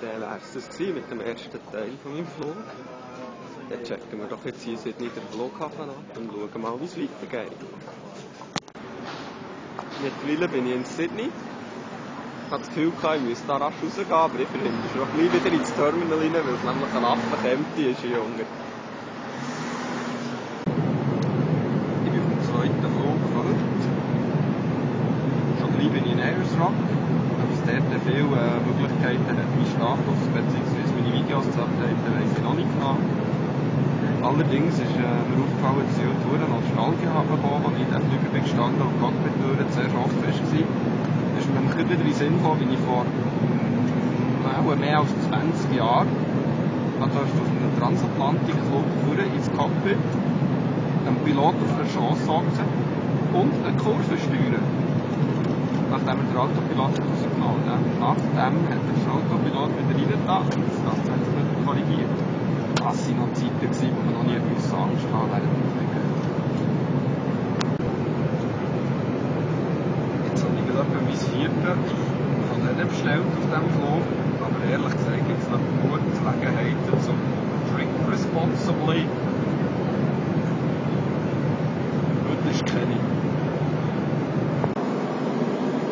Dann wäre es das gewesen mit dem ersten Teil von meinem Flug. Dann checken wir doch jetzt hier Sydney den Flughafen ab und schauen mal, wie es weitergeht. Mittlerweile bin ich in Sydney. Ich hatte das Gefühl, ich müsste da rasch rausgehen, aber ich verhindere schon gleich wieder ins Terminal rein, weil es nämlich ein Affe empty ist hier unten. Ich bin auf dem zweiten Flug von heute. Schon gleich bin ich in Ayers Rock, weil es dort viele Möglichkeiten hat, meinen Status bzw. meine Videos zu updaten, weiss ich noch nicht genau. Allerdings ist mir aufgefallen, dass ich heute eine Nostalgie habe bekommen, als ich in diesem Flüger bin gestanden und die Cockpit-Türe zuerst offen war. Es ist mir nämlich wieder in den Sinn gekommen, wie ich vor mehr als 20 Jahren auf einem Transatlantikflug ins Cockpit einen Pilot auf der Chance sitzen und eine Kurve steuern. Nachdem er den Autopilot rausgenommen hat. Nachdem hat der Autopilot wieder reingetan und das Ganze hat sich wieder korrigiert. Das waren noch Zeiten, wo man noch nie Angst haben während dem Fliegen. Jetzt habe ich gerade mein Viertel von denen bestellt auf diesem Flug. Aber ehrlich gesagt gibt es noch gute Gelegenheiten zum Drink Responsibly. Heute ist keine.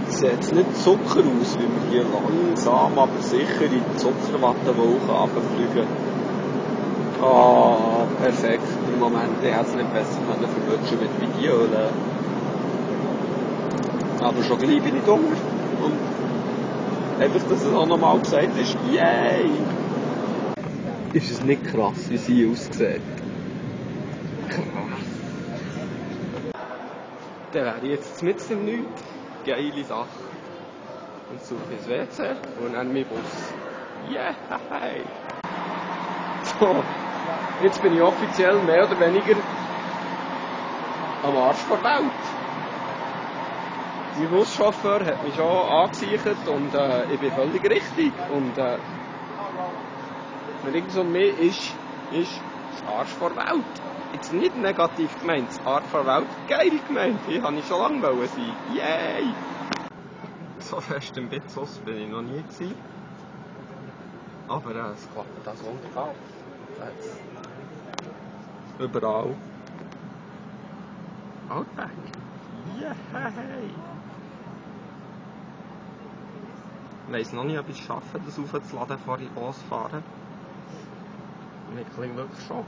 Sieht jetzt nicht Zucker aus, wie wir hier langsam, aber sicher in die Zuckerwattenwolke runterfliegen. Oh, perfekt. Im Moment hätte es nicht besser verwünschen mit Video. Aber schon gleich bin ich dumm. Und einfach, dass es auch nochmal gesagt ist, yay! Ist es nicht krass, wie sie aussieht? Krass. Dann wäre ich jetzt mitten im Nichts. Geile Sache. Und suche ins WC und dann meinen Bus. Yay! So, jetzt bin ich offiziell mehr oder weniger am Arsch der Welt. Mein Buschauffeur hat mich schon angesichert und ich bin völlig richtig. Und wenn irgend so mehr ist das Arsch der Welt. Jetzt nicht negativ gemeint, das Arsch der Welt geil gemeint. Ich wollte schon lange sein. Yay! So fest im Bitzos bin ich noch nie gewesen. Aber es klappt das wunderbar. Jetzt. Überall. Alltag. Yay! Ich weiss noch nicht, ob ich es schaffe, das aufzuladen, bevor ich losfahre. Ich klingt wirklich schon.